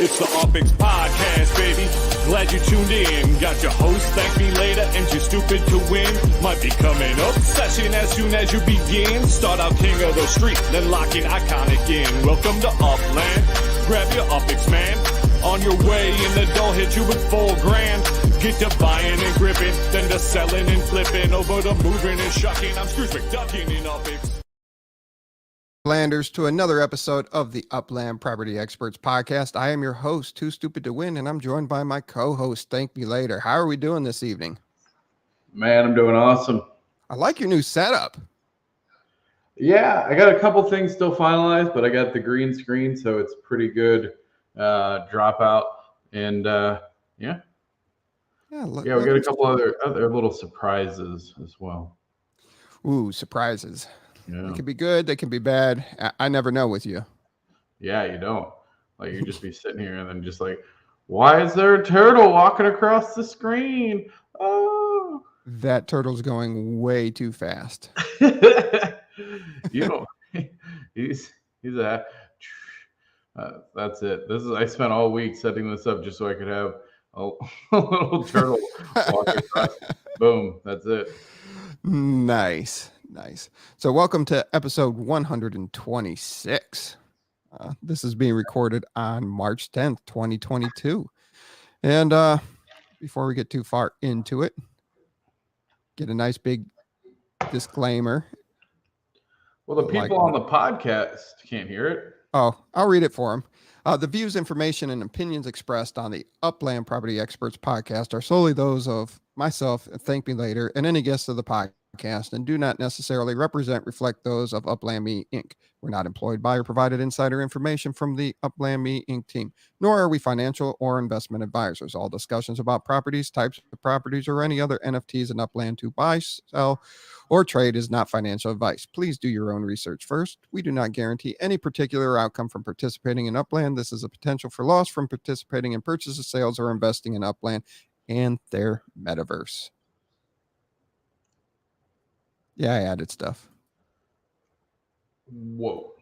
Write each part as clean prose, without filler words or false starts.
It's the Upix Podcast, baby. Glad you tuned in. Got your host, Thank Me Later, and you're stupid to win. Might be coming up session as soon as you begin. Start out king of the street, then lock in iconic in. Welcome to Upland. Grab your Upix, man. On your way, and the dough hit you with $4,000. Get to buying and gripping, then to selling and flipping. Over to moving and shucking. I'm Scrooge McDuckin in Upix. Landers, to another episode of the Upland Property Xperts podcast. I am your host, Too Stupid to Win, and I'm joined by my co-host, Thank Me Later. How are we doing this evening? Man, I'm doing awesome. I like your new setup. Yeah, I got a couple things still finalized, but I got the green screen, so it's pretty good dropout. And we got a couple other little surprises as well. Ooh, surprises. Yeah. They can be good, they can be bad. I never know with you. Yeah, you don't. Like, you just be sitting here and then just like, why is there a turtle walking across the screen? Oh, that turtle's going way too fast. You know, he's a. That's it. I spent all week setting this up just so I could have a little turtle walk across. Boom. That's it. Nice. So welcome to episode 126. This is being recorded on March 10th, 2022. And before we get too far into it, get a nice big disclaimer. Well, the people on the podcast can't hear it. Oh, I'll read it for them. The views, information, and opinions expressed on the Upland Property Xperts podcast are solely those of myself, Thank Me Later, and any guests of the podcast, and do not necessarily reflect those of Upland Me Inc. We're not employed by or provided insider information from the Upland Me Inc. team, nor are we financial or investment advisors. All discussions about properties, types of properties, or any other NFTs in Upland to buy, sell, or trade is not financial advice. Please do your own research first. We do not guarantee any particular outcome from participating in Upland. This is a potential for loss from participating in purchases, sales, or investing in Upland and their metaverse. Yeah, I added stuff. Whoa.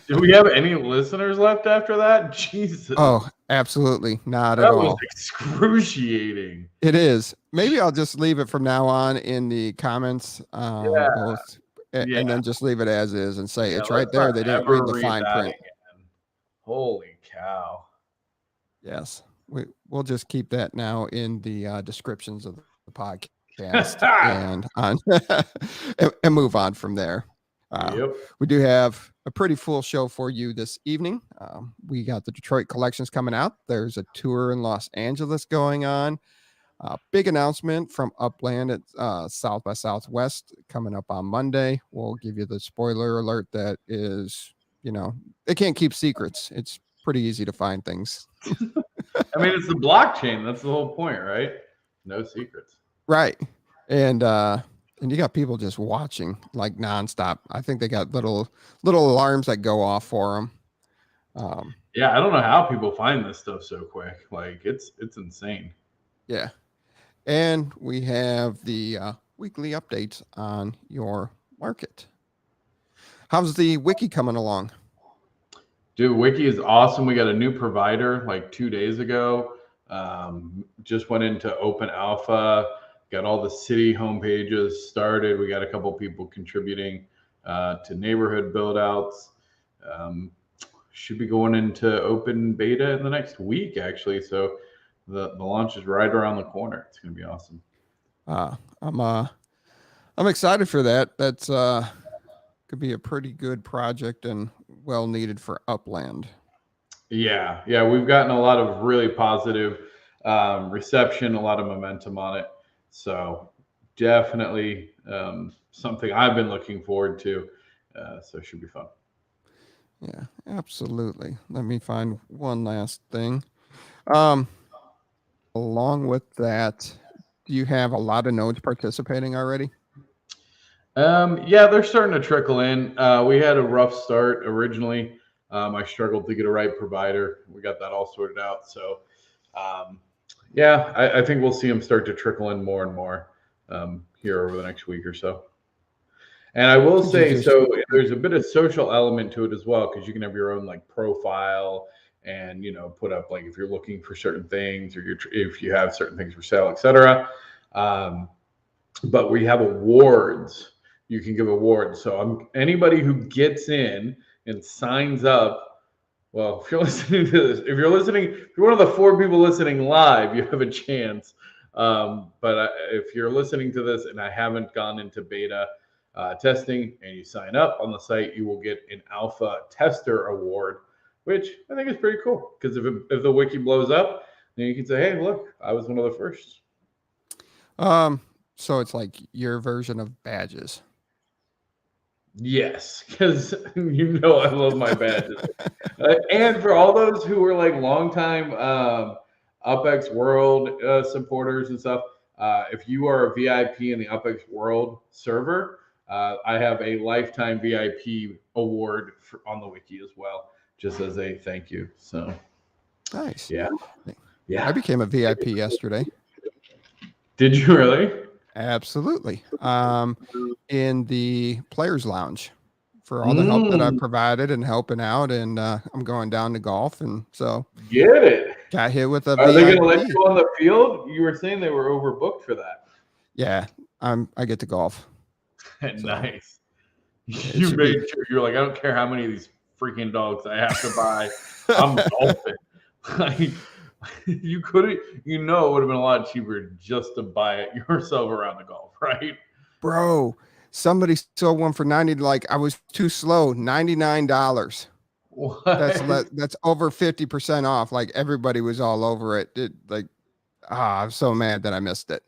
Do we have any listeners left after that? Jesus. Oh, absolutely not at all. That was excruciating. It is. Maybe I'll just leave it from now on in the comments. And then just leave it as is and say it's right there. They didn't read the fine print. Again. Holy cow. Yes. We'll just keep that now in the descriptions of the podcast and move on from there. We do have a pretty full show for you this evening. We got the Detroit collections coming out. There's a tour in Los Angeles going on. Big announcement from Upland at South by Southwest coming up on Monday. We'll give you the spoiler alert that is, they can't keep secrets. It's pretty easy to find things. I mean, it's the blockchain. That's the whole point, right? No secrets. Right. And you got people just watching like nonstop. I think they got little alarms that go off for them. Yeah, I don't know how people find this stuff so quick. Like, it's insane. Yeah. And we have the weekly updates on your market. How's the Wiki coming along? Dude, Wiki is awesome. We got a new provider like 2 days ago. Just went into open alpha. Got all the city homepages started. We got a couple people contributing to neighborhood build outs. Should be going into open beta in the next week, actually. So the launch is right around the corner. It's going to be awesome. I'm excited for that. That's could be a pretty good project and well needed for Upland. Yeah, we've gotten a lot of really positive reception, a lot of momentum on it. So definitely something I've been looking forward to. So it should be fun. Yeah, absolutely. Let me find one last thing. Along with that, do you have a lot of nodes participating already? Yeah, they're starting to trickle in. We had a rough start originally. I struggled to get a right provider. We got that all sorted out. So, I think we'll see them start to trickle in more and more here over the next week or so. And I will say, so there's a bit of social element to it as well, because you can have your own like profile and put up like if you're looking for certain things or if you have certain things for sale, etc. But we have awards. You can give awards. So anybody who gets in and signs up. Well, if you're listening to this, if you're one of the 4 people listening live, you have a chance. But if you're listening to this and I haven't gone into beta testing and you sign up on the site, you will get an alpha tester award, which I think is pretty cool. Because if the wiki blows up, then you can say, hey, look, I was one of the first. So it's like your version of badges. Yes, because I love my badges. And for all those who were like longtime UpX World supporters and stuff, if you are a VIP in the UpX World server, I have a lifetime VIP award on the wiki as well, just as a thank you. So nice. Yeah. I became a VIP yesterday. Did you really? Absolutely. In the players lounge for all the help that I provided and helping out. And I'm going down to golf. And so get it. Got hit with a Are they VIP. going to let you on the field? You were saying they were overbooked for that. Yeah, I get to golf. Nice. You made sure you're like, I don't care how many of these freaking dogs I have to buy. I'm golfing. Like, you could have, it would have been a lot cheaper just to buy it yourself around the golf, right? Bro, somebody sold one for 90. Like I was too slow. $99. What? That's over 50% off. Like everybody was all over it. I'm so mad that I missed it.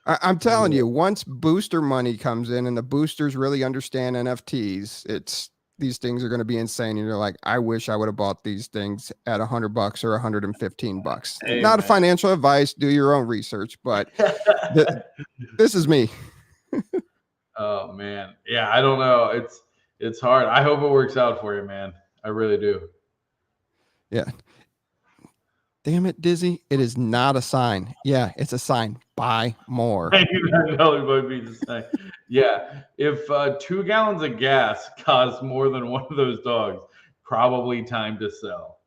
I'm telling you, once booster money comes in and the boosters really understand NFTs, these things are going to be insane. And you're like, I wish I would have bought these things at $100 or $115. Amen. Not a financial advice. Do your own research, but this is me. Oh man. Yeah. I don't know. It's hard. I hope it works out for you, man. I really do. Yeah. Damn it, Dizzy. It is not a sign. Yeah, it's a sign. Buy more. I know it might be the same. Yeah. If 2 gallons of gas costs more than one of those dogs, probably time to sell.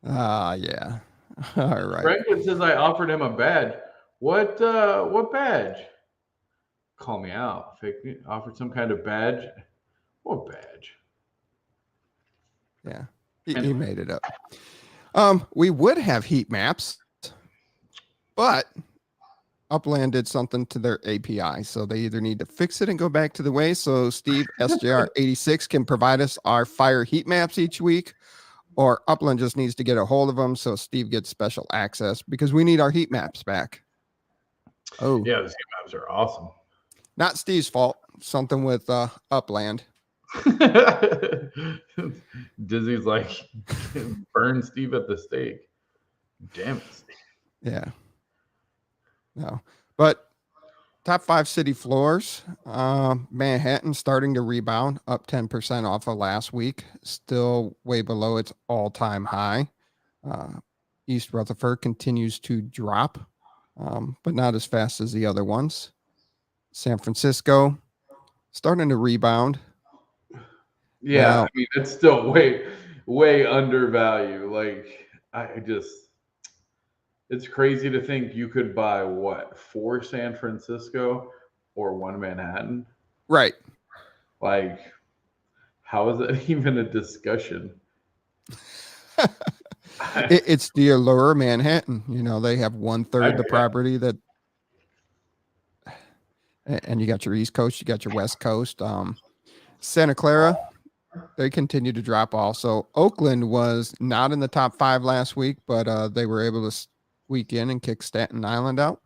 Yeah. All right. Franklin says I offered him a badge. What badge? Call me out. Fake me. Offered some kind of badge. What badge? Yeah. He made it up. We would have heat maps, but Upland did something to their API. So they either need to fix it and go back to the way. So Steve, SJR86 can provide us our fire heat maps each week, or Upland just needs to get a hold of them. So Steve gets special access because we need our heat maps back. Oh yeah. Those heat maps are awesome. Not Steve's fault. Something with Upland. Dizzy's like, burn Steve at the stake. Damn it, Steve. Yeah. No, but top 5 city floors. Manhattan starting to rebound, up 10% off of last week. Still way below its all-time high. East Rutherford continues to drop, but not as fast as the other ones. San Francisco starting to rebound. Yeah, Now, I mean, it's still way undervalued. Like, it's crazy to think you could buy 4 San Francisco or 1 Manhattan. Right. Like, how is that even a discussion? It's the allure of Manhattan. They have 1/3 the property and you got your East Coast, you got your West Coast. Santa Clara, they continue to drop also. Oakland was not in the top 5 last week, but they were able to squeak in and kick Staten Island out.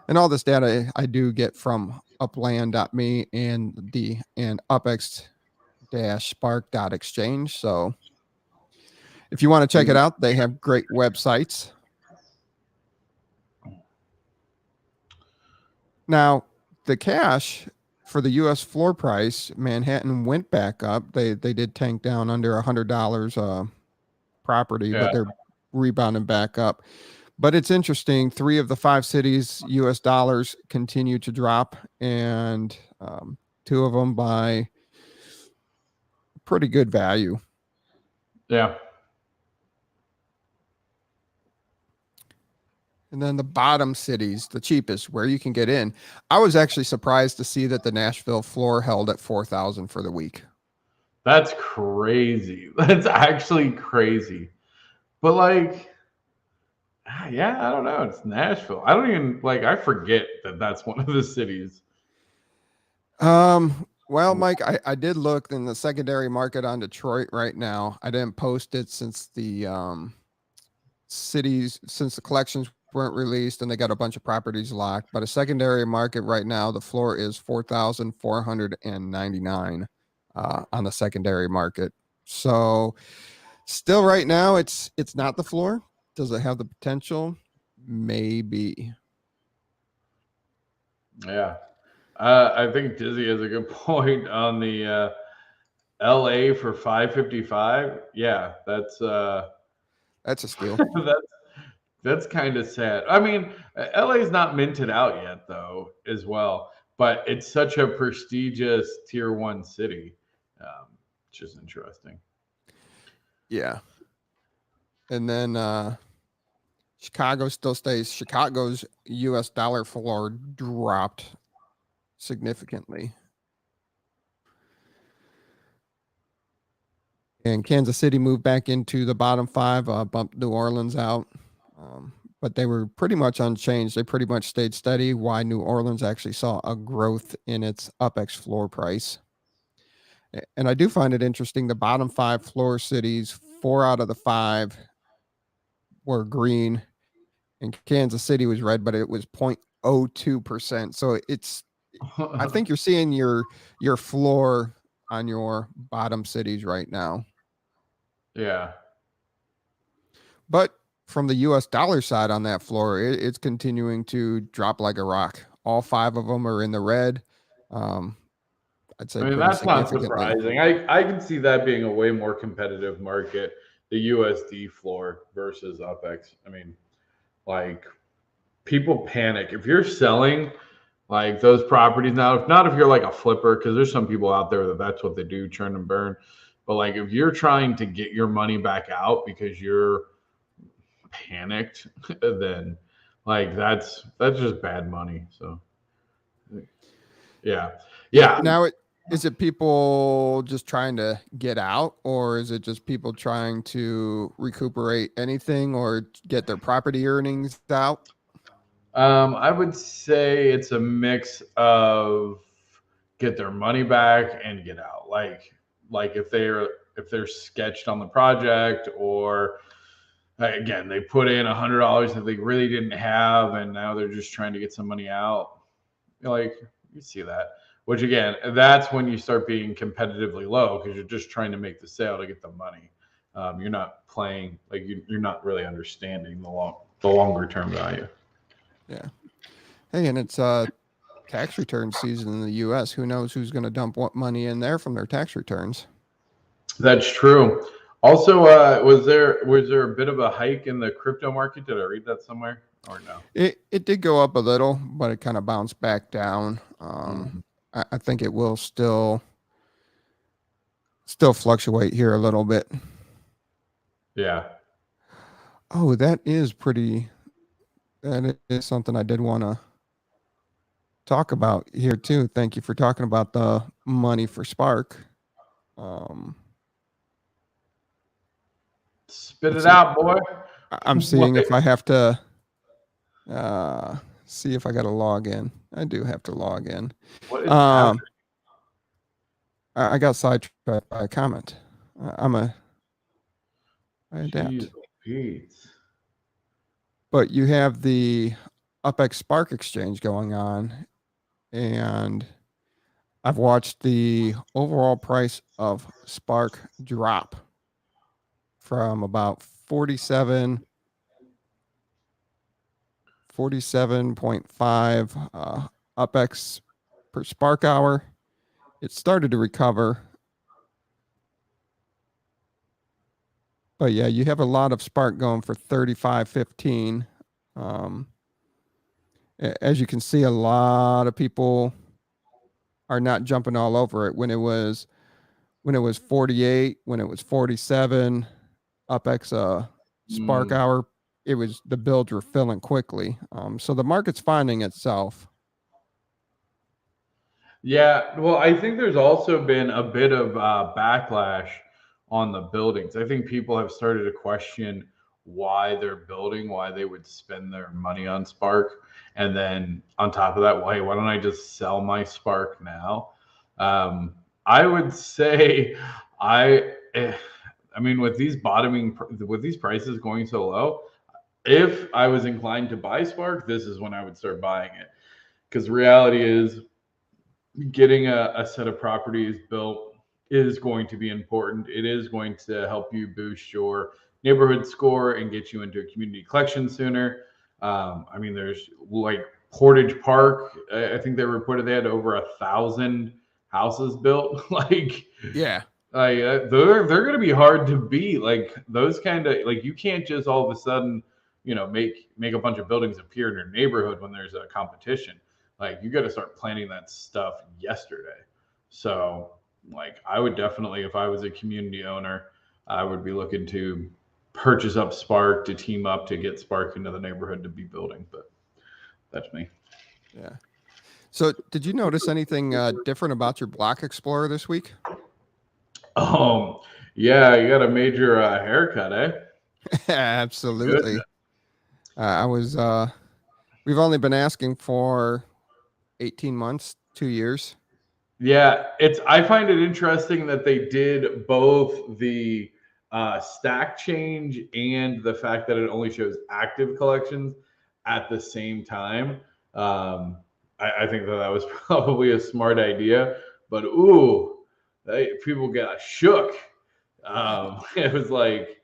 And all this data I do get from upland.me and upx-spark.exchange. So if you want to check it out, they have great websites. Now, the cash for the U.S. floor price, Manhattan went back up. They did tank down under $100 property, but they're rebounding back up. But it's interesting. 3 of the 5 cities, U.S. dollars continue to drop, and 2 of them by pretty good value. Yeah. And then the bottom cities, the cheapest, where you can get in. I was actually surprised to see that the Nashville floor held at $4,000 for the week. That's crazy. That's actually crazy. But like, yeah, I don't know. It's Nashville. I don't even like. I forget that that's one of the cities. Well, Mike, I did look in the secondary market on Detroit right now. I didn't post it since the since the collections weren't released and they got a bunch of properties locked. But a secondary market right now, the floor is 4,499 on the secondary market. So still right now, it's not the floor. Does it have the potential? Maybe. Yeah. I think Dizzy has a good point on the LA for 555. Yeah, that's a steal. that's kind of sad. I mean, LA is not minted out yet though, as well, but it's such a prestigious tier 1 city. Which is interesting. Yeah. And then Chicago still stays. Chicago's US dollar floor dropped significantly. And Kansas City moved back into the bottom 5, bumped New Orleans out. But they were pretty much unchanged. They pretty much stayed steady. Why New Orleans actually saw a growth in its UpX floor price. And I do find it interesting. The bottom 5 floor cities, 4 out of the 5 were green, and Kansas City was red, but it was 0.02%. So it's, I think you're seeing your floor on your bottom cities right now. Yeah. But from the US dollar side on that floor, it's continuing to drop like a rock. All 5 of them are in the red. I'd say, I mean, that's not surprising. I can see that being a way more competitive market, the USD floor versus UpX. I mean, like, people panic. If you're selling like those properties now, if you're like a flipper, because there's some people out there that's what they do, churn and burn. But like, if you're trying to get your money back out because you're panicked, then like that's just bad money. So yeah. Now is it people just trying to get out, or is it just people trying to recuperate anything or get their property earnings out? I would say it's a mix of get their money back and get out. Like if they're sketched on the project, or again, they put in $100 that they really didn't have, and now they're just trying to get some money out. Like, you see that. Which again, that's when you start being competitively low, because you're just trying to make the sale to get the money. You're not playing, like, you're not really understanding the longer term value. Yeah. Hey, and it's tax return season in the U.S. Who knows who's going to dump what money in there from their tax returns? That's true. Also, was there a bit of a hike in the crypto market? Did I read that somewhere, or no? It did go up a little, but it kind of bounced back down. I think it will still fluctuate here a little bit. Yeah. Oh, that is something I did want to talk about here too. Thank you for talking about the money for Spark. Spit it out, boy. I'm seeing if I have to see if I got to log in. I do have to log in. What is happening? I got sidetracked by a comment. I adapt. Jeez. But you have the UpX Spark exchange going on, and I've watched the overall price of Spark drop from about 47.5 UpX per Spark hour. It started to recover. But yeah, you have a lot of Spark going for 35.15. As you can see, a lot of people are not jumping all over it. When it was when it was 48, when it was 47, UpX Spark Hour, the builds were filling quickly. So the market's finding itself. Yeah, well, I think there's also been a bit of backlash on the buildings. I think people have started to question why they're building, why they would spend their money on Spark. And then on top of that, well, hey, why don't I just sell my Spark now? I would say I mean, with these prices going so low, if I was inclined to buy Spark, this is when I would start buying it. Because the reality is, getting a set of properties built is going to be important. It is going to help you boost your neighborhood score and get you into a community collection sooner. I mean, there's like Portage Park. I think they reported they had over 1,000 houses built. Like, yeah, they're going to be hard to beat. Like those kind of, like, you can't just all of a sudden, make a bunch of buildings appear in your neighborhood when there's a competition. Like, you got to start planning that stuff yesterday. So, like, I would definitely, if I was a community owner, I would be looking to purchase up Spark, to team up to get Spark into the neighborhood to be building. But that's me. Yeah. So did you notice anything different about your Block Explorer this week? Yeah, you got a major haircut, eh? Absolutely. We've only been asking for 18 months, 2 years. Yeah, I find it interesting that they did both the stack change and the fact that it only shows active collections at the same time. I think that was probably a smart idea, but people got shook. It was like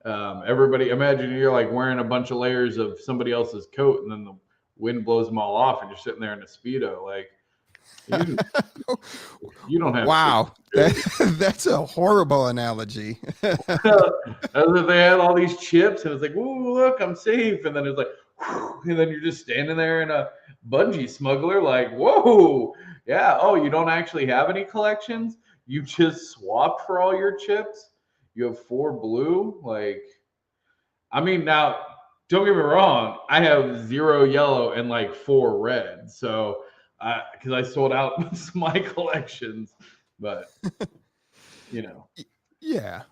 everybody, imagine you're like wearing a bunch of layers of somebody else's coat, and then the wind blows them all off, and you're sitting there in a Speedo. Like, you don't have. Wow, that's a horrible analogy. As if they had all these chips, and it's like, "Ooh, look, I'm safe," and then it's like, whew, and then you're just standing there in a bungee smuggler, like, "Whoa, yeah, oh, you don't actually have any collections? You just swapped for all your chips? You have 4 blue? Like, I mean, now, don't get me wrong, I have 0 yellow and like 4 red, so." Because I sold out most of my collections, but Yeah,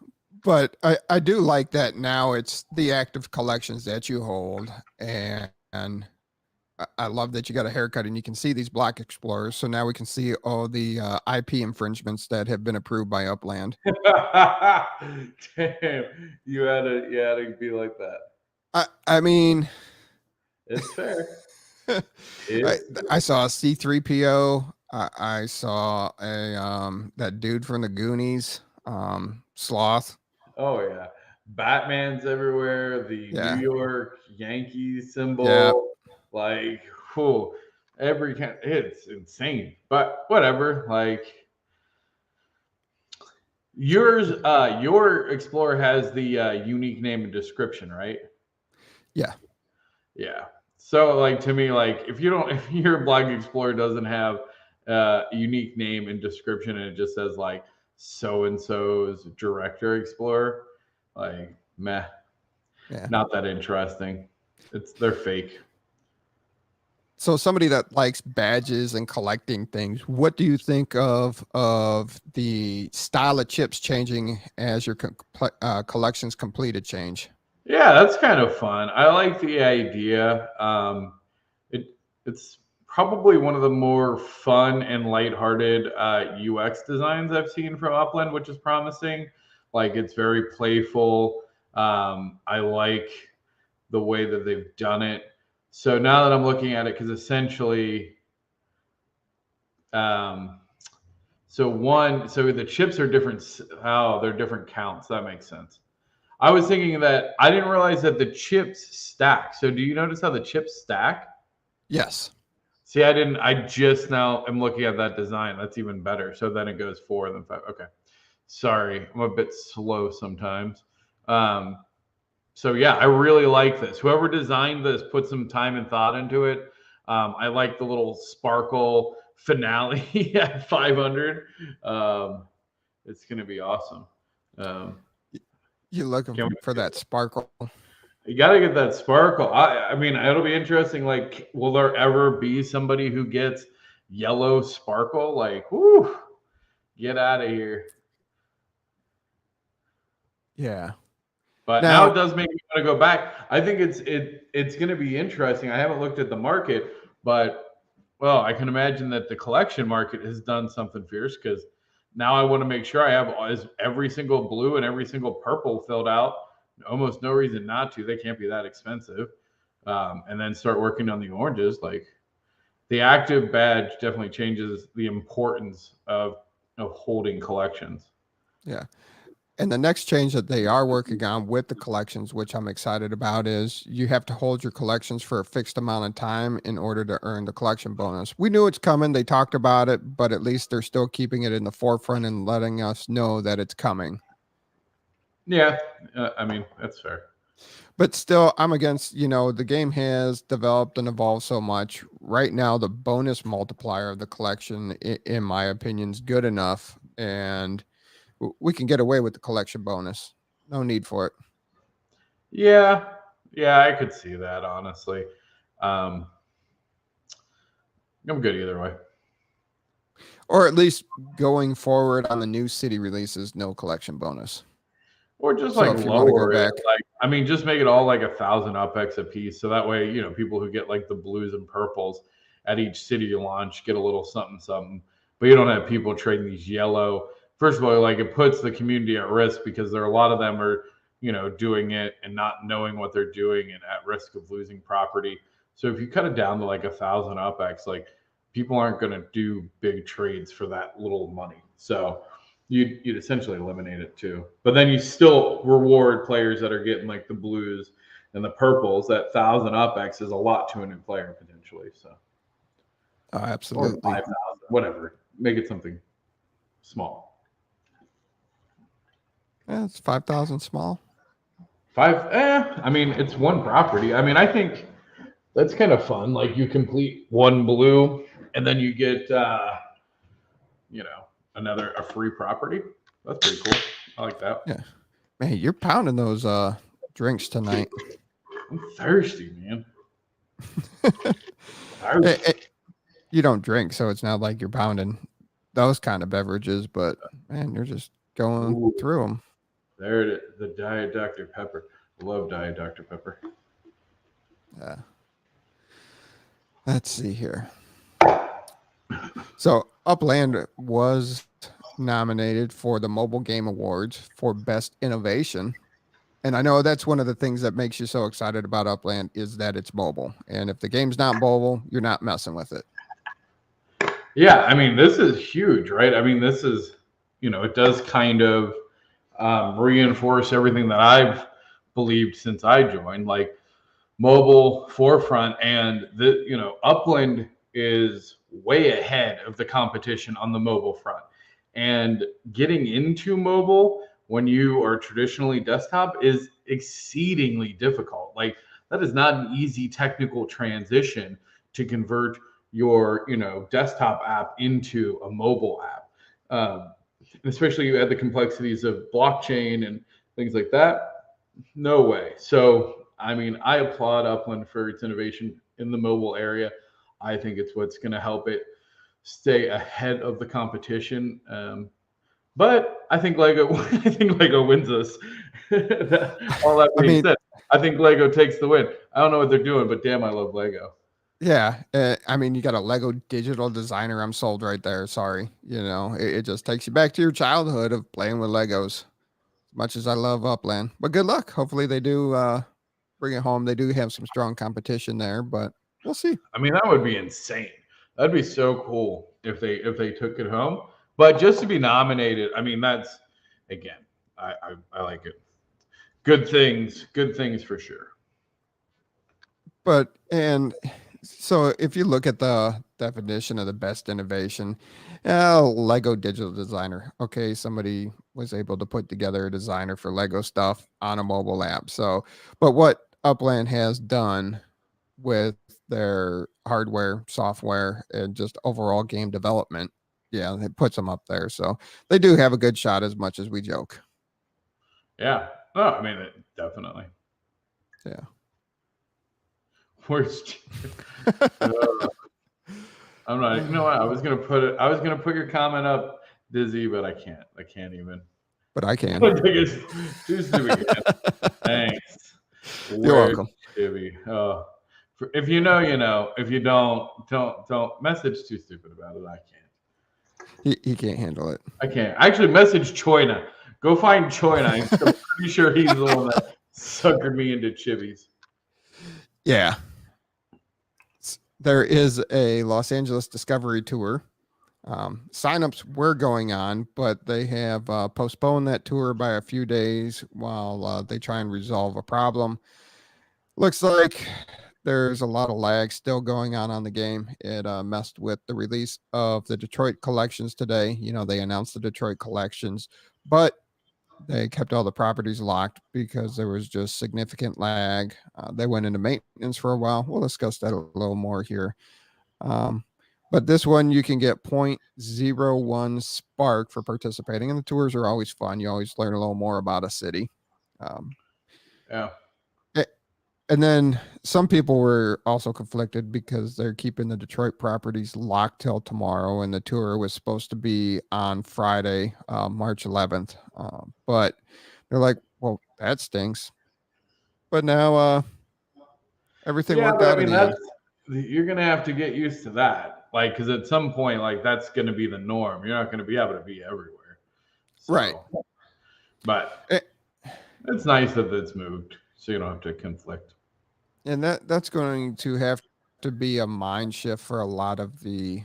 but I do like that now it's the active collections that you hold, and I love that you got a haircut and you can see these Block Explorers. So now we can see all the IP infringements that have been approved by Upland. Damn, you had to be like that. I mean, it's fair. I saw a C3PO. I saw a that dude from the Goonies, Sloth. Oh yeah, Batman's everywhere. The New York Yankees symbol, like, every kind. It's insane, but whatever. Like, your Explorer has the unique name and description, right? Yeah. So, like, to me, like, if your Block Explorer doesn't have a unique name and description, and it just says like so-and-so's Director Explorer, like, meh, not that interesting. They're fake. So somebody that likes badges and collecting things, what do you think of the style of chips changing as your collection's completed change? Yeah, that's kind of fun. I like the idea. It's probably one of the more fun and lighthearted UX designs I've seen from Upland, which is promising. Like, it's very playful. I like the way that they've done it. So now that I'm looking at it, because essentially, so the chips are different. Oh, they're different counts. That makes sense. I was thinking that I didn't realize that the chips stack. So do you notice how the chips stack? Yes. See, I didn't. I just now am looking at that design. That's even better. So then it goes 4 and then 5. Okay. Sorry, I'm a bit slow sometimes. So yeah, I really like this. Whoever designed this put some time and thought into it. I like the little sparkle finale at 500. It's going to be awesome. You're looking for that sparkle. You got to get that sparkle. I mean, it'll be interesting. Like, will there ever be somebody who gets yellow sparkle? Like, whoo, get out of here. Yeah. But now it does make me want to go back. I think it's going to be interesting. I haven't looked at the market, but well, I can imagine that the collection market has done something fierce, because now I want to make sure I have every single blue and every single purple filled out. Almost no reason not to. They can't be that expensive. And then start working on the oranges. Like, the active badge definitely changes the importance of holding collections. Yeah. And the next change that they are working on with the collections, which I'm excited about, is you have to hold your collections for a fixed amount of time in order to earn the collection bonus. We knew it's coming. They talked about it, but at least they're still keeping it in the forefront and letting us know that it's coming. Yeah, I mean, that's fair. But still, I'm against, the game has developed and evolved so much. Right now, the bonus multiplier of the collection, in my opinion, is good enough. And we can get away with the collection bonus. No need for it. Yeah, I could see that, honestly. I'm good either way. Or at least going forward on the new city releases, no collection bonus. Or just so like lower it. Like, I mean, just make it all like 1,000 UPX a piece. So that way, people who get like the blues and purples at each city launch get a little something. But you don't have people trading these yellow. First of all, like, it puts the community at risk, because there are a lot of them are, doing it and not knowing what they're doing and at risk of losing property. So if you cut it down to like 1,000 UPX, like, people aren't going to do big trades for that little money. So you'd essentially eliminate it too. But then you still reward players that are getting like the blues and the purples. That 1,000 UPX is a lot to a new player potentially. So absolutely. Or 5,000, whatever. Make it something small. Yeah, it's 5,000 small. I mean, it's one property. I mean, I think that's kind of fun. Like, you complete one blue and then you get a free property. That's pretty cool. I like that. Yeah. Man, you're pounding those drinks tonight. I'm thirsty, man. You don't drink, so it's not like you're pounding those kind of beverages, but man, you're just going through them. There it is, the Diet Dr. Pepper. Love Diet Dr. Pepper. Yeah. Let's see here. So Upland was nominated for the Mobile Game Awards for Best Innovation. And I know that's one of the things that makes you so excited about Upland, is that it's mobile. And if the game's not mobile, you're not messing with it. Yeah, I mean, this is huge, right? I mean, this is, it does kind of reinforce everything that I've believed since I joined, like mobile forefront, and Upland is way ahead of the competition on the mobile front. And getting into mobile when you are traditionally desktop is exceedingly difficult. Like, that is not an easy technical transition to convert your desktop app into a mobile app. Especially you add the complexities of blockchain and things like that. No way. So, I mean, I applaud Upland for its innovation in the mobile area. I think it's what's going to help it stay ahead of the competition. But I think Lego wins us. All that being said, I think Lego takes the win. I don't know what they're doing, but damn, I love Lego. Yeah. I mean, you got a Lego digital designer. I'm sold right there. Sorry. It just takes you back to your childhood of playing with Legos, as much as I love Upland. But good luck. Hopefully they do bring it home. They do have some strong competition there, but we'll see. I mean, that would be insane. That'd be so cool if they took it home. But just to be nominated, I mean, that's, again, I like it. Good things for sure. So if you look at the definition of the best innovation, Lego digital designer. Okay, somebody was able to put together a designer for Lego stuff on a mobile app. So, but what Upland has done with their hardware, software, and just overall game development yeah, it puts them up there. So they do have a good shot, as much as we joke. Yeah. No, I mean, definitely. Yeah. Worst. I'm not. You know what? I was gonna put your comment up, Dizzy, but I can't. I can't even. But I can. Too stupid. Thanks. You're welcome. Jibby. If you know, you know. If you don't message Too Stupid about it. I can't. He can't handle it. I can't. Actually, message Choina. Go find Choina. I'm pretty sure he's the one that suckered me into Chibby's. Yeah. There is a Los Angeles Discovery Tour. Signups were going on, but they have postponed that tour by a few days while they try and resolve a problem. Looks like there's a lot of lag still going on the game. It messed with the release of the Detroit collections today. You know, they announced the Detroit collections, but they kept all the properties locked because there was just significant lag. They went into maintenance for a while. We'll discuss that a little more here. But this one, you can get 0.01 spark for participating, and the tours are always fun. You always learn a little more about a city. Yeah. And then some people were also conflicted because they're keeping the Detroit properties locked till tomorrow, and the tour was supposed to be on Friday, March 11th. But they're like, well, that stinks. But now everything worked out. I mean, you're going to have to get used to that. Like, because at some point, like, that's going to be the norm. You're not going to be able to be everywhere. So, right. But it's nice that it's moved, so you don't have to conflict. And that's going to have to be a mind shift for a lot of the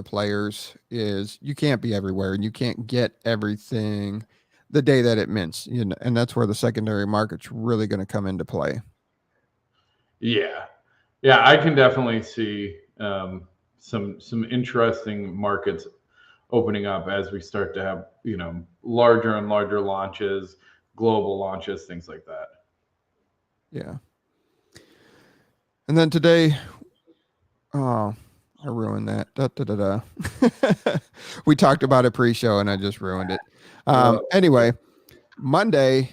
players. Is you can't be everywhere and you can't get everything the day that it mints. You know, and that's where the secondary market's really going to come into play. Yeah, I can definitely see some interesting markets opening up as we start to have, you know, larger and larger launches, global launches, things like that. Yeah. And then today, I ruined that. We talked about it pre-show and I just ruined it. Anyway, Monday,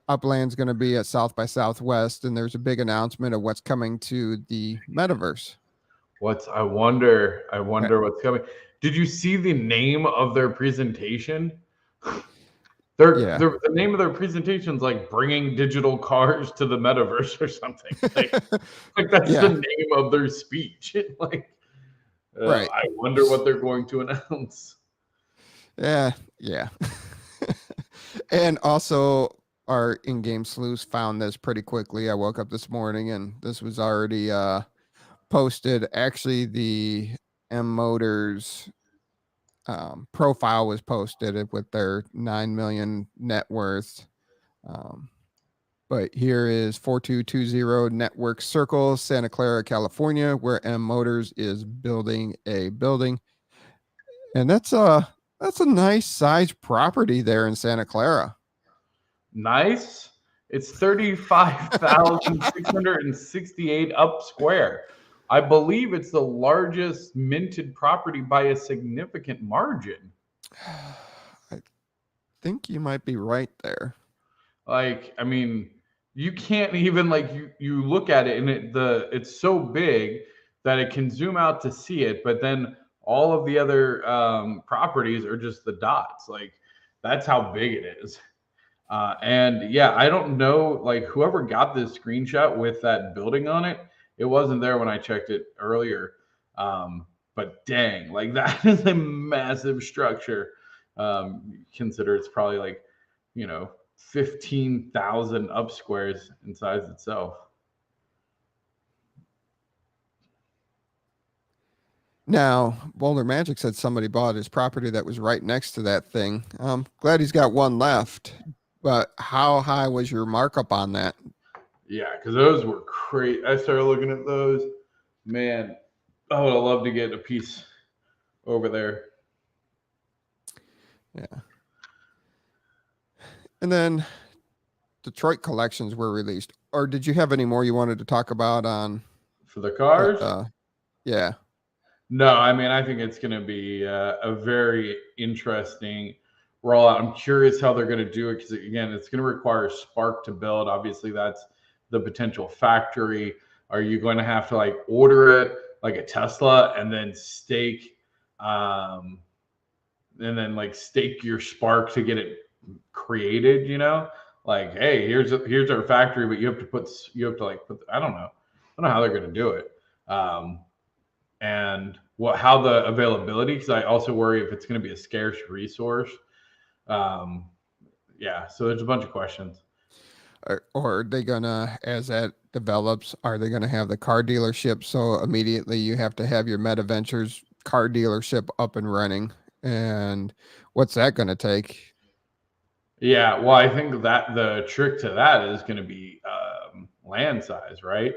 Upland's going to be at South by Southwest, and there's a big announcement of what's coming to the Metaverse. I wonder what's coming. Did you see the name of their presentation? The name of their presentation is like bringing digital cars to the metaverse or something. Like that's the name of their speech. Like, right. I wonder what they're going to announce. Yeah. And also, our in-game sleuths found this pretty quickly. I woke up this morning and this was already posted. Actually, the M Motors profile was posted with their 9 million net worth. But here is 4220 Network Circle, Santa Clara, California, where M Motors is building a building. And that's a nice size property there in Santa Clara. Nice. It's 35,668 up square. I believe it's the largest minted property by a significant margin. I think you might be right there. Like, I mean, you can't even you look at it and it's so big that it can zoom out to see it, but then all of the other properties are just the dots. Like, that's how big it is. And yeah, I don't know, like, whoever got this screenshot with that building on it, it wasn't there when I checked it earlier. But dang, like, that is a massive structure. Consider it's probably like, 15,000 up squares in size itself. Now, Boulder Magic said somebody bought his property that was right next to that thing. I'm glad he's got one left. But how high was your markup on that? Yeah, because those were crazy. I started looking at those. Man, I would have loved to get a piece over there. Yeah. And then Detroit collections were released. Or did you have any more you wanted to talk about on? For the cars? Yeah. No, I mean, I think it's going to be a very interesting rollout. I'm curious how they're going to do it because, again, it's going to require Spark to build. Obviously, that's the potential factory. Are you going to have to like order it like a Tesla and then stake, stake your Spark to get it created? Like, hey, here's our factory, but you have to put I don't know how they're going to do it. And how the availability, because I also worry if it's going to be a scarce resource. So there's a bunch of questions. Or are they gonna, as that develops, are they gonna have the car dealership so immediately you have to have your MetaVentures car dealership up and running? And what's that gonna take? Yeah, well, I think that the trick to that is going to be land size, right?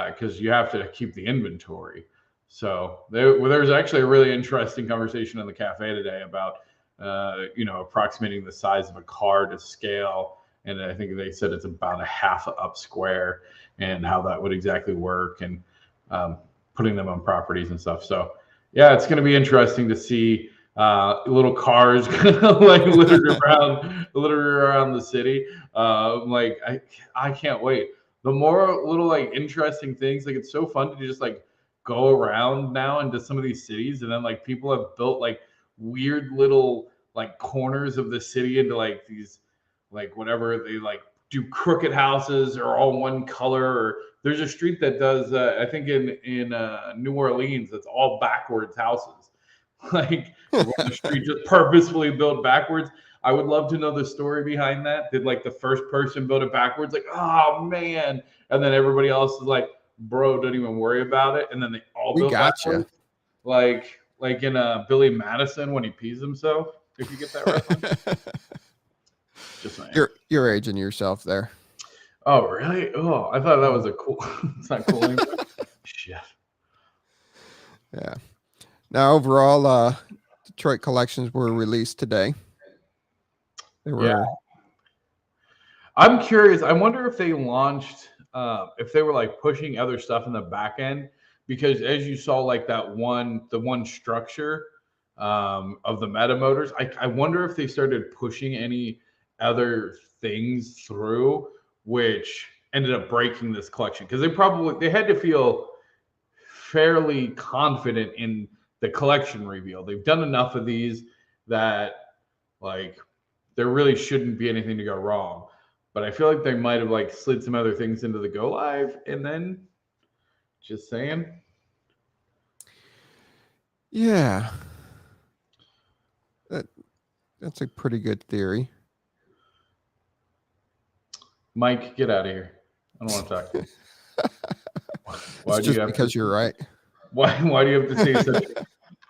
Because you have to keep the inventory. So there's actually a really interesting conversation in the cafe today about, approximating the size of a car to scale. And I think they said it's about a half up square and how that would exactly work and putting them on properties and stuff. So, yeah, it's going to be interesting to see little cars like littered around the city. I can't wait. The more little like interesting things, like it's so fun to just like go around now into some of these cities, and then like people have built like weird little like corners of the city into like these like whatever they like do crooked houses or all one color. Or there's a street that does I think in New Orleans that's all backwards houses. Like the street just purposefully built backwards. I would love to know the story behind that. Did like the first person build it backwards? Like, oh man, and then everybody else is like, bro, don't even worry about it. And then they all built backwards. Like in Billy Madison when he pees himself. If you get that reference. Just saying. You're aging yourself there. Oh really? Oh, I thought that was a cool. It's not cool anymore. Shit. Yeah. Now, overall, Detroit collections were released today. Yeah. I'm curious. I wonder if they launched, if they were like pushing other stuff in the back end, because as you saw, like the one structure of the meta motors, I wonder if they started pushing any other things through, which ended up breaking this collection, because they had to feel fairly confident in the collection reveal. They've done enough of these that like there really shouldn't be anything to go wrong. But I feel like they might have like slid some other things into the go live and then just saying. Yeah. That's a pretty good theory. Mike, get out of here. I don't want to talk to you. Why do you have because you're right. Why do you have to say such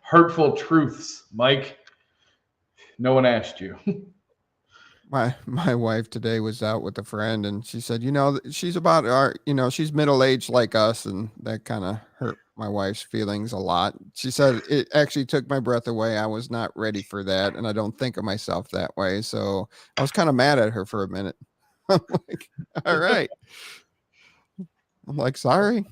hurtful truths, Mike? No one asked you. My wife today was out with a friend, and she said, she's about our, she's middle-aged like us, and that kind of hurt my wife's feelings a lot. She said it actually took my breath away. I was not ready for that, and I don't think of myself that way. So I was kind of mad at her for a minute. I'm like, all right. I'm like, sorry.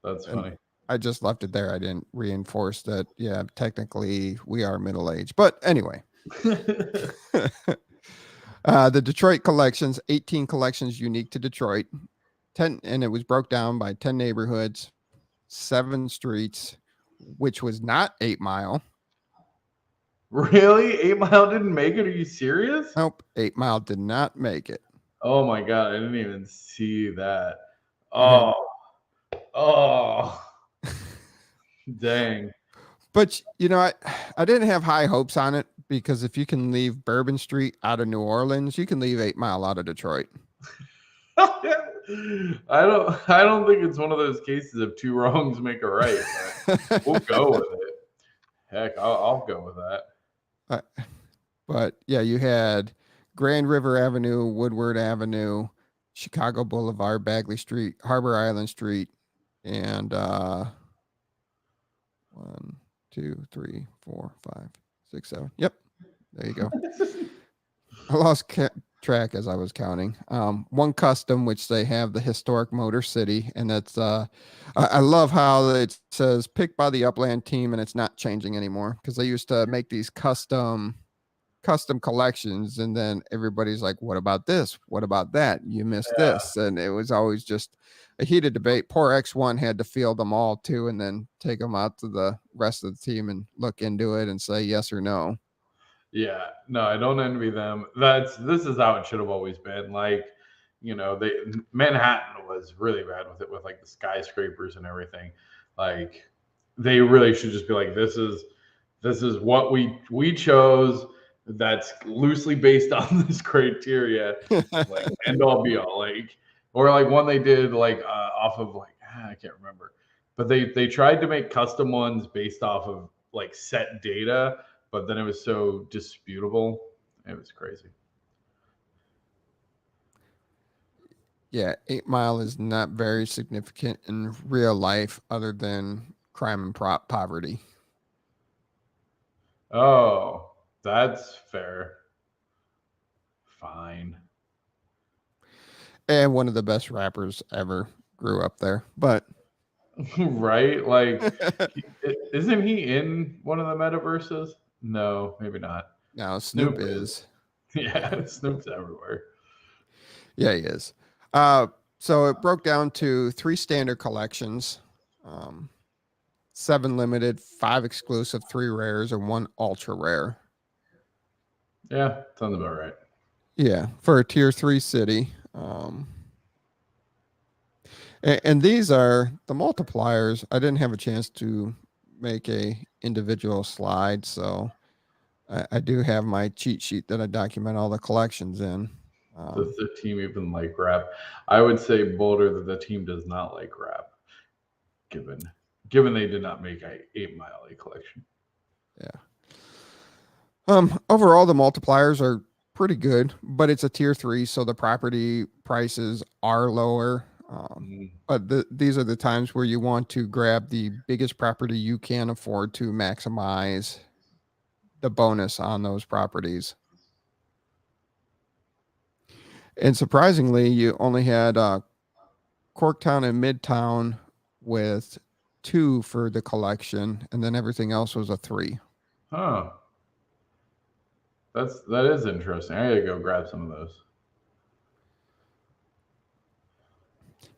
That's funny. And I just left it there. I didn't reinforce that. Yeah, technically we are middle-aged, but anyway. The Detroit collections, 18 collections unique to Detroit, 10, and it was broke down by 10 neighborhoods, 7 streets, which was not 8 Mile. Really? 8 Mile didn't make it? Are you serious? Nope, 8 Mile did not make it. Oh my God, I didn't even see that. Oh, dang. But, I didn't have high hopes on it, because if you can leave Bourbon Street out of New Orleans, you can leave 8 Mile out of Detroit. I don't think it's one of those cases of 2 wrongs make a right. We'll go with it. Heck, I'll go with that. But yeah, you had Grand River Avenue, Woodward Avenue, Chicago Boulevard, Bagley Street, Harbor Island Street, and 1, 2, 3, 4, 5, 6, 7. Yep, there you go. I lost track as I was counting. One custom, which they have the historic Motor City, and that's I love how it says picked by the Upland team, and it's not changing anymore because they used to make these custom collections, and then everybody's like, what about this, what about that, you missed this, and it was always just a heated debate. Poor X1 had to field them all too, and then take them out to the rest of the team and look into it and say yes or no. Yeah, no, I don't envy them. This is how it should have always been. Like, Manhattan was really bad with it, with like the skyscrapers and everything. Like, they really should just be like, this is what we chose. That's loosely based on this criteria, like end all be all. Like, or like one they did like off of like I can't remember, but they tried to make custom ones based off of like set data. But then it was so disputable. It was crazy. Yeah, 8 Mile is not very significant in real life other than crime and poverty. Oh, that's fair. Fine. And one of the best rappers ever grew up there. But right? Like, isn't he in one of the metaverses? No, maybe not. No, Snoop is. Yeah, Snoop's everywhere. Yeah, he is. So it broke down to 3 standard collections, 7 limited, 5 exclusive, 3 rares, and 1 ultra rare. Yeah, sounds about right. Yeah, for a tier 3 city. And these are the multipliers. I didn't have a chance to make a individual slide, so I do have my cheat sheet that I document all the collections in. Does the team even like rap? I would say Boulder that the team does not like rap, given they did not make a 8 Mile a collection. Yeah. Overall, the multipliers are pretty good, but it's a tier 3, so the property prices are lower. But these are the times where you want to grab the biggest property you can afford to maximize the bonus on those properties. And surprisingly, you only had Corktown and Midtown with 2 for the collection, and then everything else was a 3. Huh. That is interesting. I gotta go grab some of those.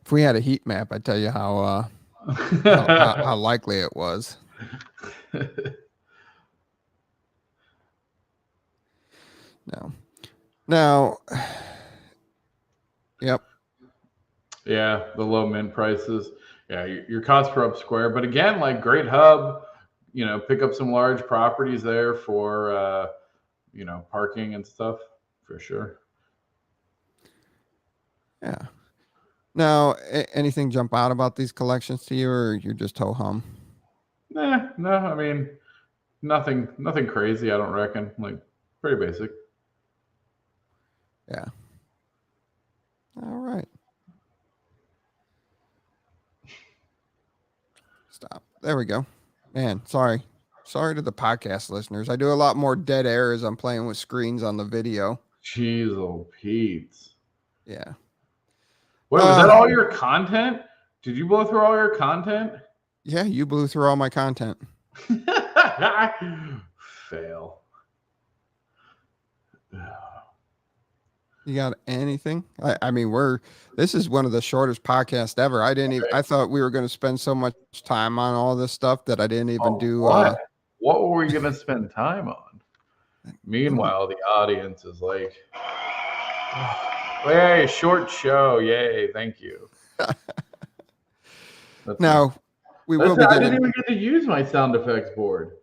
If we had a heat map, I'd tell you how likely it was. No. Now, yep. Yeah, the low mint prices. Yeah, your costs per up square. But again, like great hub, pick up some large properties there for, parking and stuff for sure. Yeah. Now, anything jump out about these collections to you, or you're just ho-hum? No, I mean, nothing crazy, I don't reckon. Like, pretty basic. Yeah. All right. Stop. There we go. Man, sorry to the podcast listeners. I do a lot more dead air as I'm playing with screens on the video. Jeez, oh Pete. Yeah. Wait, was that all your content? Did you blow through all your content? Yeah, you blew through all my content. Fail. You got anything? I mean, this is one of the shortest podcasts ever. I thought we were going to spend so much time on all this stuff that I didn't even do. What were we going to spend time on? Meanwhile, the audience is like, hey, short show. Yay. Thank you. Now, we will be I didn't even get to use my sound effects board.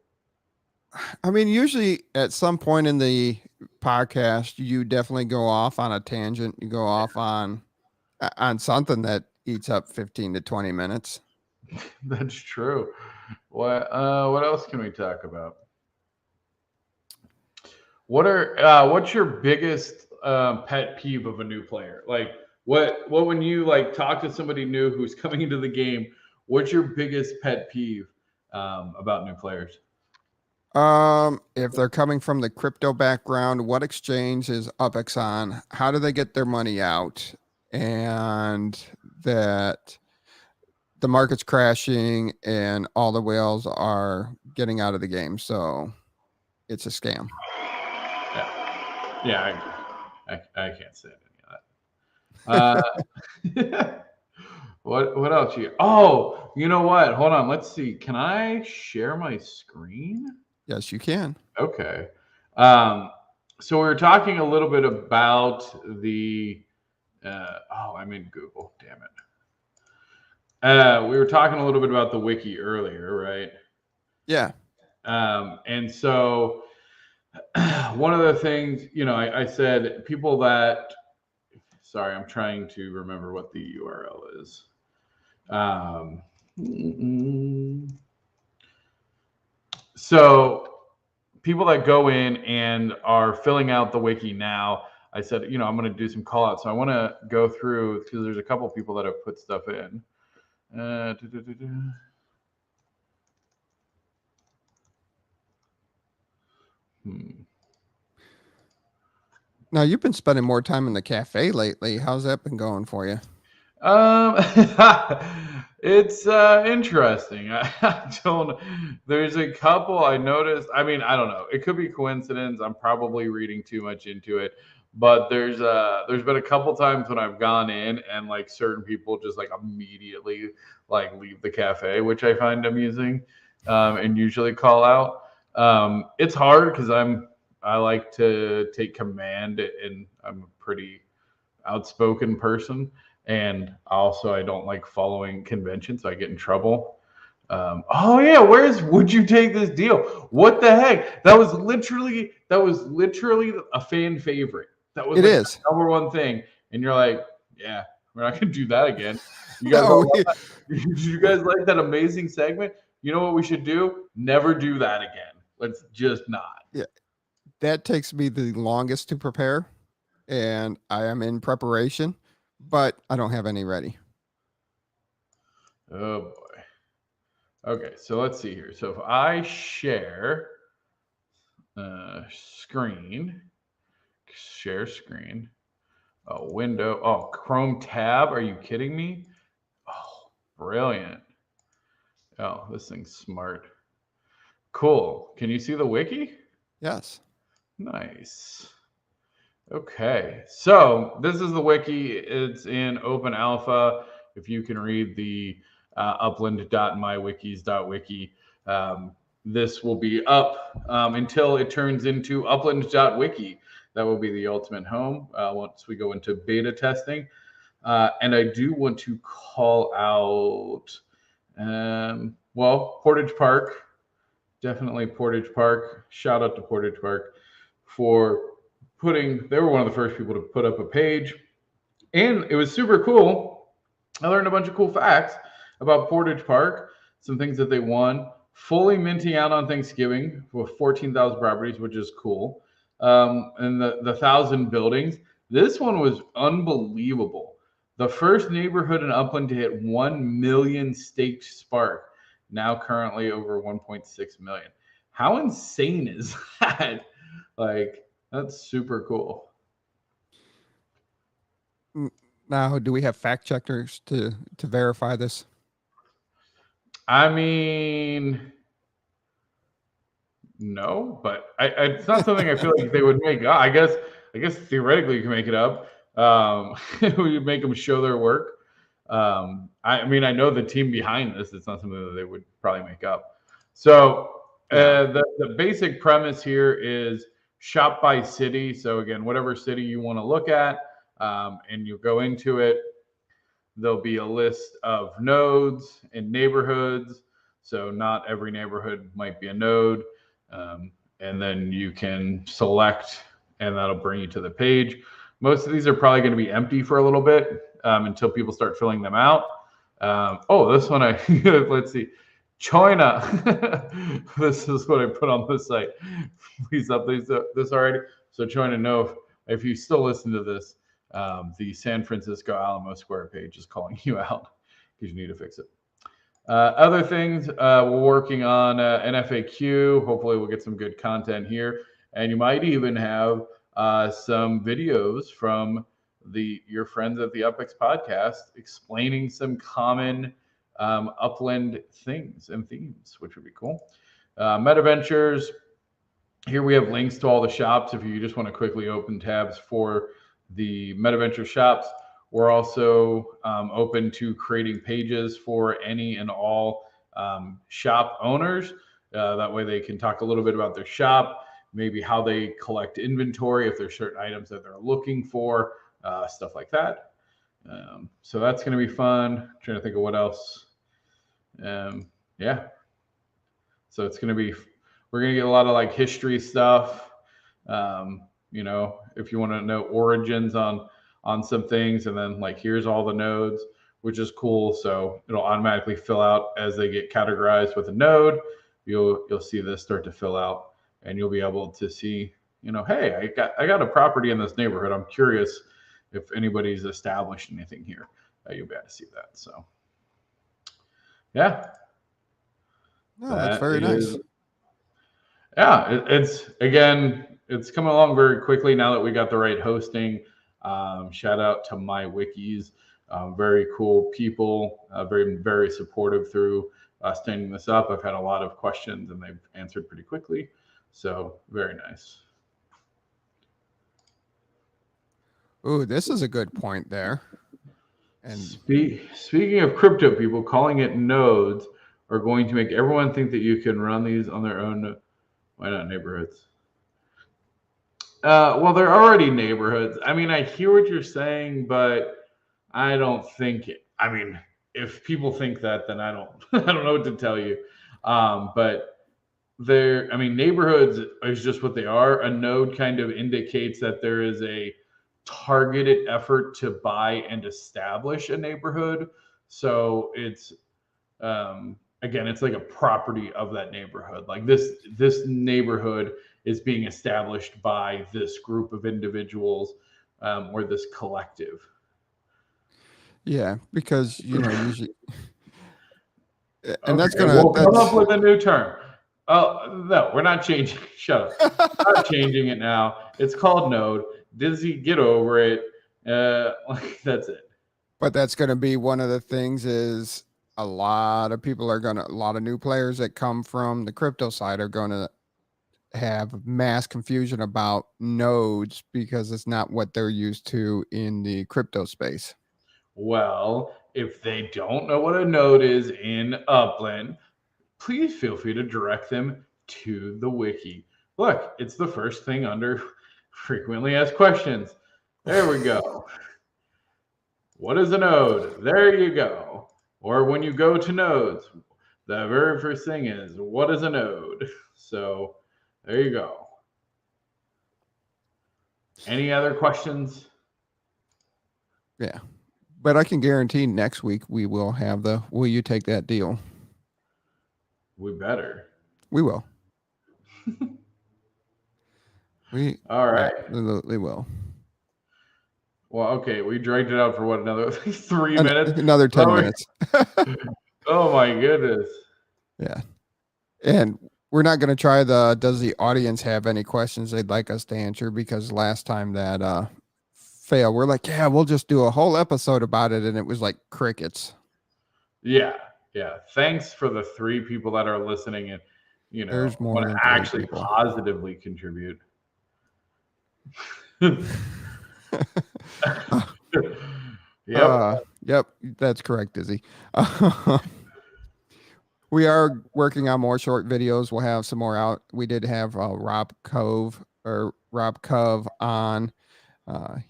I mean, usually at some point in the podcast, you definitely go off on a tangent. You go off on something that eats up 15 to 20 minutes. That's true. What else can we talk about? What's your biggest pet peeve of a new player? Like what when you like talk to somebody new who's coming into the game, what's your biggest pet peeve about new players? If they're coming from the crypto background, what exchange is UpX on? How do they get their money out? And that the market's crashing and all the whales are getting out of the game. So it's a scam. Yeah, I can't say any of that. What else you? Oh, you know what? Hold on. Let's see. Can I share my screen? Yes, you can. Okay. So we were talking a little bit about the. I'm in Google. Damn it. We were talking a little bit about the wiki earlier, right? Yeah. And so one of the things, I said people that. Sorry, I'm trying to remember what the URL is. So people that go in and are filling out the wiki now, I said, I'm going to do some call outs. So I want to go through because there's a couple people that have put stuff in. Now you've been spending more time in the cafe lately. How's that been going for you? It's interesting. I don't. There's a couple I noticed. I mean, I don't know. It could be coincidence. I'm probably reading too much into it. But there's been a couple times when I've gone in and like certain people just like immediately like leave the cafe, which I find amusing, and usually call out. It's hard because I like to take command and I'm a pretty outspoken person. And also, I don't like following conventions, so I get in trouble. Oh yeah, would you take this deal? What the heck? That was literally a fan favorite. That was is the number one thing. And you're like, yeah, we're not gonna do that again. You guys, you guys like that amazing segment? You know what we should do? Never do that again. Let's just not. Yeah, that takes me the longest to prepare, and I am in preparation. But I don't have any ready. Oh boy. Okay, so let's see here. So if I share share screen, window, Chrome tab. Are you kidding me? Oh, brilliant. Oh, this thing's smart. Cool. Can you see the wiki? Yes. Nice. Okay, so this is the wiki. It's in open alpha. If you can read the upland.mywikis.wiki, this will be up until it turns into upland.wiki. That will be the ultimate home once we go into beta testing. And I do want to call out, Portage Park. Definitely Portage Park. Shout out to Portage Park for they were one of the first people to put up a page, and it was super cool. I learned a bunch of cool facts about Portage Park, some things that they won, fully minting out on Thanksgiving with 14,000 properties, which is cool. And the 1,000 buildings. This one was unbelievable. The first neighborhood in Upland to hit 1 million staked spark, now currently over 1.6 million. How insane is that? Like, that's super cool. Now, do we have fact checkers to verify this? I mean, no, but it's not something I feel like they would make up. I guess theoretically you can make it up. We make them show their work. I mean, I know the team behind this. It's not something that they would probably make up. So the basic premise here is shop by city. So again, whatever city you want to look at, and you go into it, there'll be a list of nodes and neighborhoods. So not every neighborhood might be a node. And then you can select, and that'll bring you to the page. Most of these are probably going to be empty for a little bit until people start filling them out. This one, let's see. China. This is what I put on the site. Please update this already. So China, know if you still listen to this, the San Francisco Alamo Square page is calling you out because you need to fix it. Other things, we're working on an FAQ. Hopefully we'll get some good content here. And you might even have some videos from your friends at the UpX podcast explaining some common Upland things and themes, which would be cool. MetaVentures, here we have links to all the shops if you just want to quickly open tabs for the MetaVenture shops. We're also open to creating pages for any and all shop owners. That way they can talk a little bit about their shop, maybe how they collect inventory, if there's certain items that they're looking for, stuff like that. So that's going to be fun. I'm trying to think of what else. Yeah. So it's going to be, we're going to get a lot of like history stuff. You know, if you want to know origins on some things, and then like here's all the nodes, which is cool. So it'll automatically fill out as they get categorized with a node. You'll see this start to fill out, and you'll be able to see, you know, hey, I got a property in this neighborhood. I'm curious if anybody's established anything here. You'll be able to see that. So yeah. No, that's very nice. Yeah, it's coming along very quickly now that we got the right hosting. Shout out to my wikis, very cool people, very supportive through standing this up. I've had a lot of questions and they've answered pretty quickly, so very nice. Ooh, this is a good point there. And speaking of crypto people, calling it nodes are going to make everyone think that you can run these on their own. Why not neighborhoods? Well, they're already neighborhoods. I mean, I hear what you're saying, but I don't think it. I mean, if people think that, then I don't know what to tell you. But neighborhoods is just what they are. A node kind of indicates that there is a targeted effort to buy and establish a neighborhood. So it's again, it's like a property of that neighborhood. Like this neighborhood is being established by this group of individuals or this collective. Yeah, because usually, and okay, we'll come up with a new term. Oh no, we're not changing. Shut up. We're not changing it now. It's called node. Dizzy, get over it. That's it. But that's going to be one of the things is a lot of new players that come from the crypto side are going to have mass confusion about nodes because it's not what they're used to in the crypto space. Well, if they don't know what a node is in Upland, please feel free to direct them to the wiki. Look, it's the first thing under frequently asked questions. There we go. What is a node? There you go. Or when you go to nodes, the very first thing is, what is a node? So there you go. Any other questions? Yeah. But I can guarantee next week we will have the will you take that deal? We better. We will. All right. Absolutely will. Well, okay. We dragged it out for what, another 3 minutes? Another 10 minutes. Oh my goodness. Yeah. And we're not going to try does the audience have any questions they'd like us to answer? Because last time that failed, we're like, yeah, we'll just do a whole episode about it. And it was like crickets. Yeah. Thanks for the 3 people that are listening and, there's more want to actually positively contribute. Yep, that's correct, Dizzy. We are working on more short videos. We'll have some more out. We did have Rob Cove on.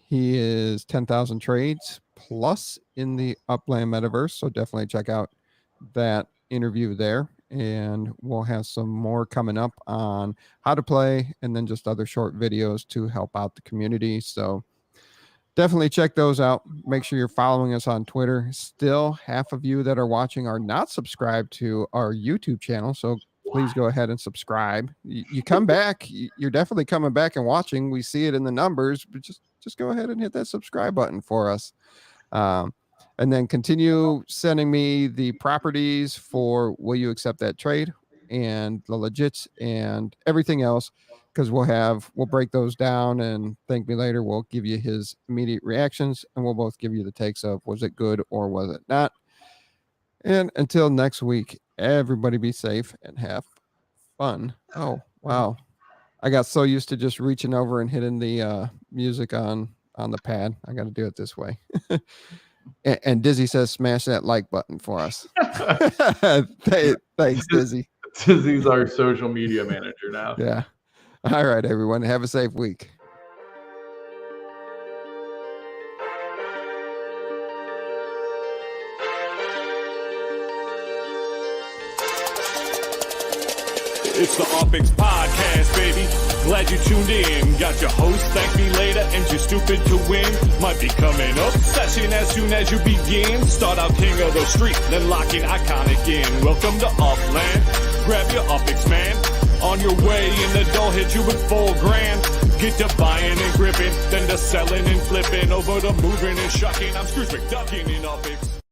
He is 10,000 trades plus in the Upland Metaverse, so definitely check out that interview there. And we'll have some more coming up on how to play and then just other short videos to help out the community. So definitely check those out. Make sure you're following us on Twitter. Still, half of you that are watching are not subscribed to our YouTube channel. So please go ahead and subscribe. You come back. You're definitely coming back and watching. We see it in the numbers, but just go ahead and hit that subscribe button for us. And then continue sending me the properties for will you accept that trade and the legits and everything else, because we'll break those down, and Thank Me Later will give you his immediate reactions, and we'll both give you the takes of was it good or was it not. And until next week, everybody be safe and have fun. Oh, wow. I got so used to just reaching over and hitting the music on the pad. I got to do it this way. And Dizzy says, smash that like button for us. Thanks, Dizzy. Dizzy's our social media manager now. Yeah. All right, everyone. Have a safe week. It's the Upix Podcast, baby. Glad you tuned in. Got your host, Thank Me Later, and you're stupid to win. Might be coming up session as soon as you begin. Start out king of the street, then lock in iconic in. Welcome to Upland. Grab your Upix, man. On your way in the door, hit you with $4,000. Get to buying and gripping, then to selling and flipping. Over to moving and shucking. I'm Scrooge McDuckin in Upix.